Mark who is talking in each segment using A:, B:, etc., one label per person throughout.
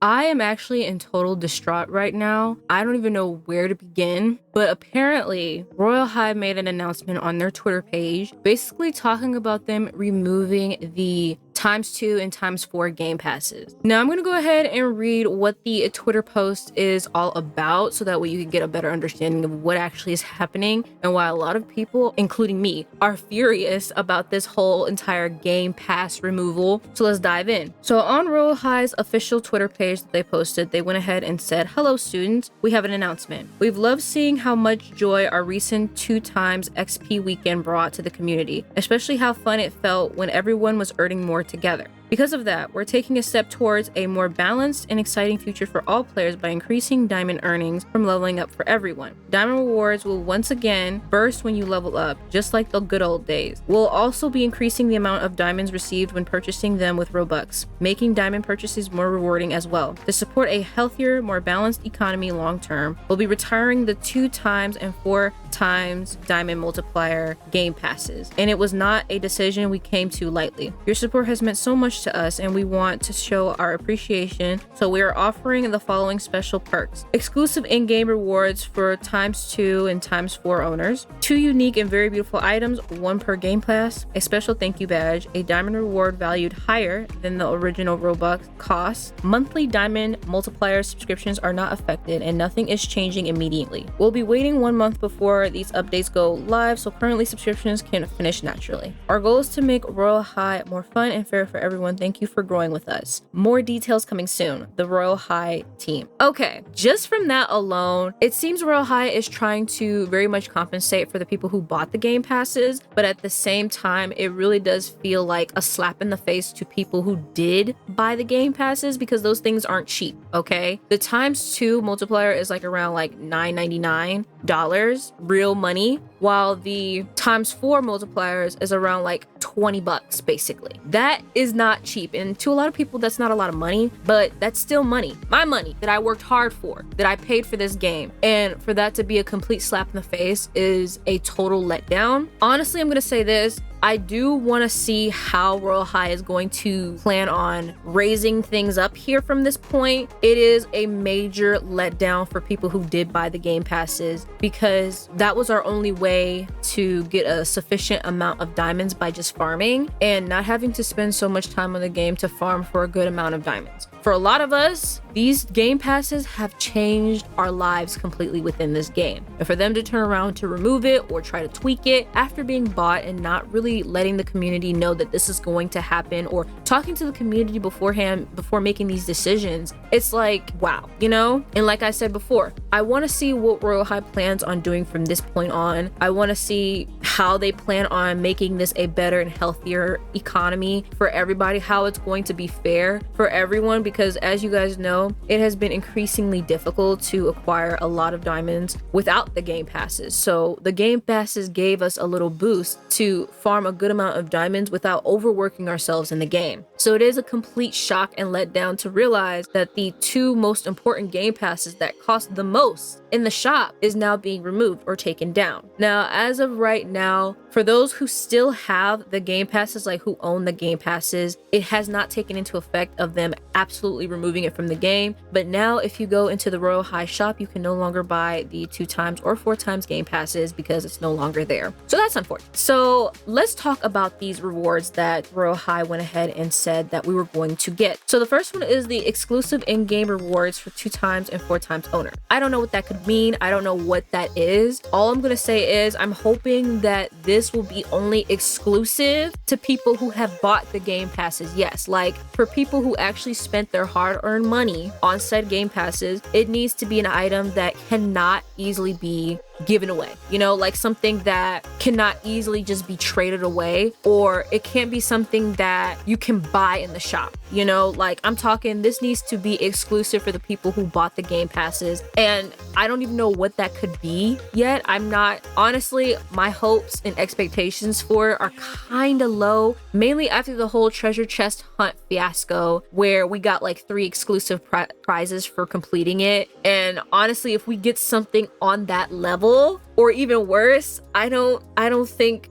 A: I am actually in total distraught right now. I don't even know where to begin, but apparently Royal High made an announcement on their Twitter page basically talking about them removing the ×2 and ×4 game passes. Now I'm going to go ahead and read what the Twitter post is all about so that way you can get a better understanding of what actually is happening and why a lot of people, including me, are furious about this whole entire game pass removal. So let's dive in. So on Royal High's official Twitter page that they posted, they went ahead and said, "Hello students, we have an announcement. We've loved seeing how much joy our recent 2x XP weekend brought to the community, especially how fun it felt when everyone was earning more together. Because of that, we're taking a step towards a more balanced and exciting future for all players by increasing diamond earnings from leveling up for everyone. Diamond rewards will once again burst when you level up, just like the good old days. We'll also be increasing the amount of diamonds received when purchasing them with Robux, making diamond purchases more rewarding as well. To support a healthier, more balanced economy long term, we'll be retiring the 2x and 4x diamond multiplier game passes. And it was not a decision we came to lightly. Your support has meant so much to us and we want to show our appreciation, so we are offering the following special perks: exclusive in-game rewards for ×2 and ×4 owners, 2 unique and very beautiful items, 1 per game pass, a special thank you badge, a diamond reward valued higher than the original Robux cost. Monthly diamond multiplier subscriptions are not affected and nothing is changing immediately. We'll be waiting 1 month before these updates go live, so currently subscriptions can finish naturally. Our goal is to make Royal High more fun and fair for everyone. Thank you for growing with us. More details coming soon. The Royal High team." Okay, just from that alone, it seems Royal High is trying to very much compensate for the people who bought the game passes, but at the same time, it really does feel like a slap in the face to people who did buy the game passes, because those things aren't cheap, okay? The ×2 multiplier is like around like $9.99 real money, while the ×4 multipliers is around like $20 basically. That is not cheap, and to a lot of people that's not a lot of money, but that's still money. My money that I worked hard for, that I paid for this game, and for that to be a complete slap in the face is a total letdown. Honestly, I'm gonna say this: I do want to see how Royal High is going to plan on raising things up here from this point. It is a major letdown for people who did buy the game passes, because that was our only way to get a sufficient amount of diamonds by just farming and not having to spend so much time on the game to farm for a good amount of diamonds. For a lot of us, these game passes have changed our lives completely within this game. And for them to turn around to remove it or try to tweak it after being bought and not really letting the community know that this is going to happen, or talking to the community beforehand before making these decisions, it's like, wow, you know? And like I said before, I want to see what Royal High plans on doing from this point on. I want to see how they plan on making this a better and healthier economy for everybody, how it's going to be fair for everyone, because as you guys know, it has been increasingly difficult to acquire a lot of diamonds without the game passes. So the game passes gave us a little boost to farm a good amount of diamonds without overworking ourselves in the game. So it is a complete shock and letdown to realize that the 2 most important game passes that cost the most in the shop is now being removed or taken down. Now, as of right now, for those who still have the game passes, like who own the game passes, it has not taken into effect of them absolutely removing it from the game. But now if you go into the Royal High shop, you can no longer buy the 2x or 4x game passes because it's no longer there. So that's unfortunate. So let's talk about these rewards that Royal High went ahead and said that we were going to get. So the first one is the exclusive in-game rewards for 2x and 4x owner. I don't know what that could mean. I don't know what that is. All I'm gonna say is I'm hoping that this will be only exclusive to people who have bought the game passes. Yes, like for people who actually spent their hard-earned money on said game passes, it needs to be an item that cannot easily be given away, you know, like something that cannot easily just be traded away, or it can't be something that you can buy in the shop, you know, like I'm talking, this needs to be exclusive for the people who bought the game passes, and I don't even know what that could be yet. I'm not, honestly, my hopes and expectations for it are kind of low, mainly after the whole treasure chest hunt fiasco where we got like 3 exclusive prizes for completing it. And honestly, if we get something on that level or even worse, I don't think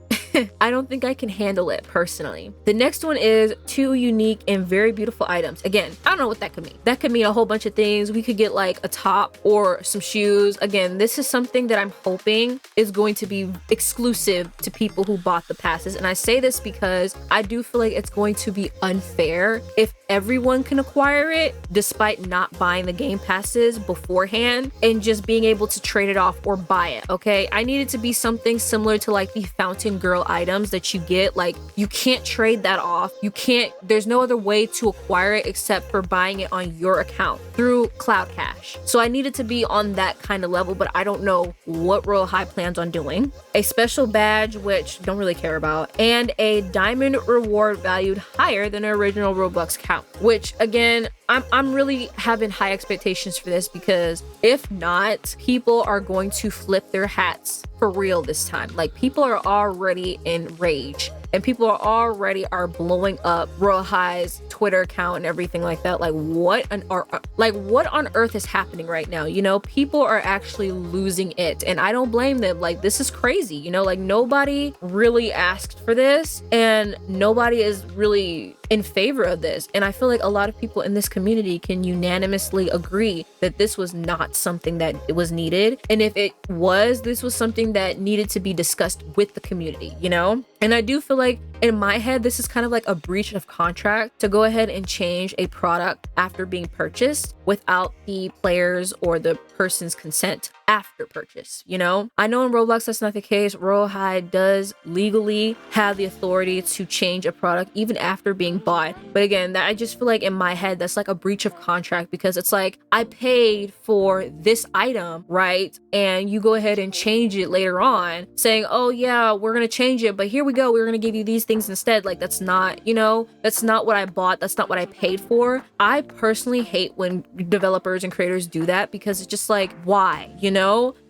A: I don't think I can handle it personally. The next one is 2 unique and very beautiful items. Again, I don't know what that could mean. That could mean a whole bunch of things. We could get like a top or some shoes. Again, this is something that I'm hoping is going to be exclusive to people who bought the passes. And I say this because I do feel like it's going to be unfair if everyone can acquire it despite not buying the game passes beforehand and just being able to trade it off or buy it. Okay, I need it to be something similar to like the Fountain Girl items that you get. Like, you can't trade that off. You can't, there's no other way to acquire it except for buying it on your account through Cloud Cash. So I need it to be on that kind of level, but I don't know what Royal High plans on doing. A special badge, which don't really care about, and a diamond reward valued higher than an original Robux count, which again, I'm really having high expectations for this, because if not, people are going to flip their hats for real this time. Like, people are already in rage and people are already blowing up Royal High's Twitter account and everything like that. Like, what on earth is happening right now? You know, people are actually losing it, and I don't blame them. Like, this is crazy, you know, like nobody really asked for this and nobody is really in favor of this. And I feel like a lot of people in this community can unanimously agree that this was not something that it was needed. And if it was, this was something that needed to be discussed with the community, you know? And I do feel like in my head, this is kind of like a breach of contract to go ahead and change a product after being purchased without the players or the person's consent after purchase, you know? I know in Roblox that's not the case. Royal High does legally have the authority to change a product even after being bought. But again, that I just feel like in my head, that's like a breach of contract, because it's like, I paid for this item, right? And you go ahead and change it later on saying, oh yeah, we're gonna change it, but here we go, we're gonna give you these things instead. Like, that's not, you know, that's not what I bought. That's not what I paid for. I personally hate when developers and creators do that, because it's just like, why, you know?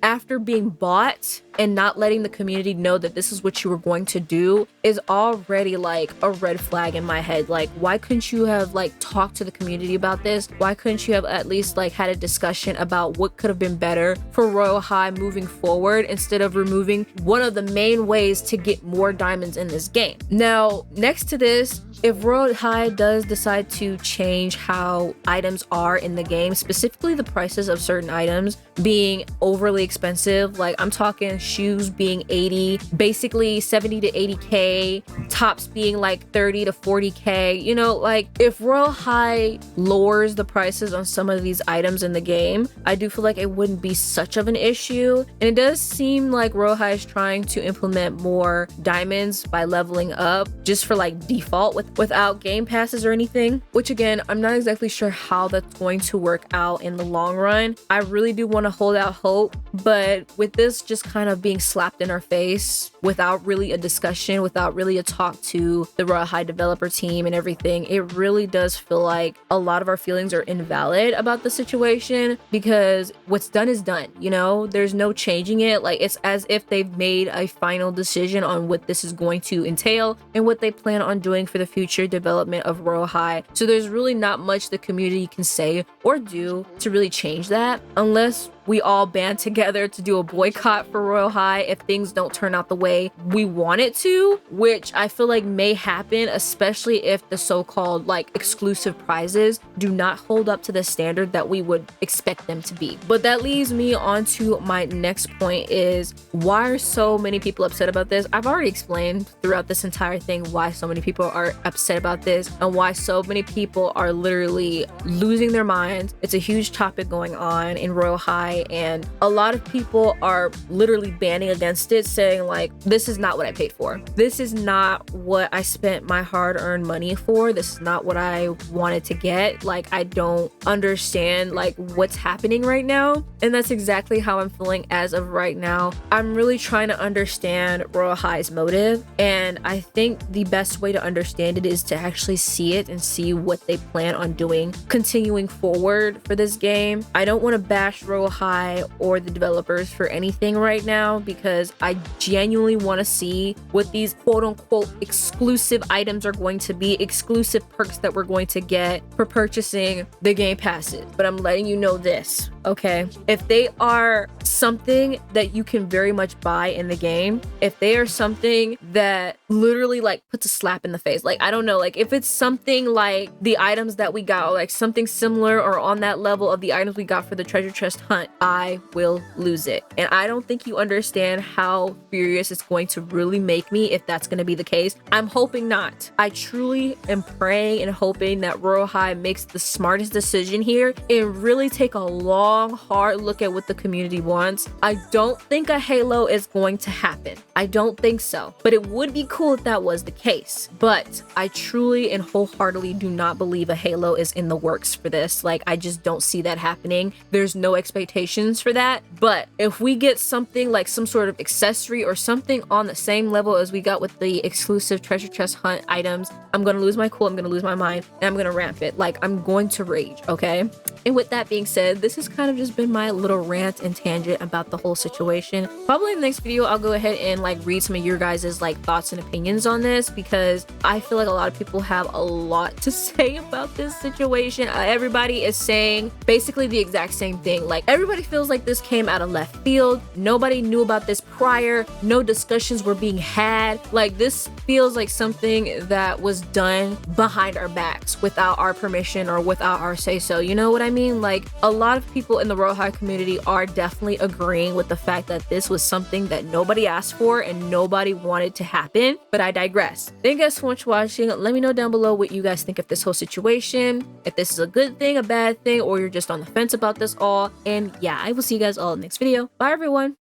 A: After being bought and not letting the community know that this is what you were going to do is already like a red flag in my head. Like, why couldn't you have like talked to the community about this? Why couldn't you have at least like had a discussion about what could have been better for Royal High moving forward, instead of removing one of the main ways to get more diamonds in this game? Now, next to this, if Royal High does decide to change how items are in the game, specifically the prices of certain items being overly expensive, like I'm talking shoes being 80, basically 70 to 80k, tops being like 30 to 40k, you know, like if Royal High lowers the prices on some of these items in the game, I do feel like it wouldn't be such of an issue. And it does seem like Royal High is trying to implement more diamonds by leveling up just for like default without game passes or anything, which again, I'm not exactly sure how that's going to work out in the long run. I really do want to hold out hope, but with this just kind of being slapped in our face without really a discussion, without really a talk to the Royal High developer team and everything, it really does feel like a lot of our feelings are invalid about the situation, because what's done is done, you know? There's no changing it. Like, it's as if they've made a final decision on what this is going to entail and what they plan on doing for the future development of Royal High. So there's really not much the community can say or do to really change that, unless we all band together to do a boycott for Royal High if things don't turn out the way we want it to, which I feel like may happen, especially if the so-called like exclusive prizes do not hold up to the standard that we would expect them to be. But that leads me on to my next point, is why are so many people upset about this? I've already explained throughout this entire thing why so many people are upset about this and why so many people are literally losing their minds. It's a huge topic going on in Royal High, and a lot of people are literally banning against it, saying like, this is not what I paid for. This is not what I spent my hard-earned money for. This is not what I wanted to get. Like, I don't understand like what's happening right now. And that's exactly how I'm feeling as of right now. I'm really trying to understand Royal High's motive, and I think the best way to understand it is to actually see it and see what they plan on doing continuing forward for this game. I don't want to bash Royal High or the developers for anything right now, because I genuinely want to see what these quote-unquote exclusive items are going to be, exclusive perks that we're going to get for purchasing the game passes. But I'm letting you know this, okay? If they are something that you can very much buy in the game, if they are something that literally like puts a slap in the face, like I don't know, like if it's something like the items that we got, or like something similar or on that level of the items we got for the treasure chest hunt, I will lose it. And I don't think you understand how furious it's going to really make me if that's going to be the case. I'm hoping not. I truly am praying and hoping that Royal High makes the smartest decision here and really take a long, hard look at what the community wants. I don't think a Halo is going to happen. I don't think so. But it would be cool if that was the case. But I truly and wholeheartedly do not believe a Halo is in the works for this. Like, I just don't see that happening. There's no expectations for that. But if we get something like some sort of accessory or something on the same level as we got with the exclusive treasure chest hunt items, I'm gonna lose my cool, I'm gonna lose my mind, and I'm gonna ramp it. Like, I'm going to rage, okay? And with that being said, this has kind of just been my little rant and tangent about the whole situation. Probably in the next video, I'll go ahead and like read some of your guys' like thoughts and opinions on this, because I feel like a lot of people have a lot to say about this situation. Everybody is saying basically the exact same thing. Like, everybody feels like this came out of left field. Nobody knew about this prior. No discussions were being had. Like, this feels like something that was done behind our backs without our permission or without our say so. You know what I mean? Like, a lot of people in the Royal High community are definitely agreeing with the fact that this was something that nobody asked for and nobody wanted to happen. But I digress. Thank you guys so much for watching. Let me know down below what you guys think of this whole situation, if this is a good thing, a bad thing, or you're just on the fence about this all. And yeah, I will see you guys all in the next video. Bye everyone.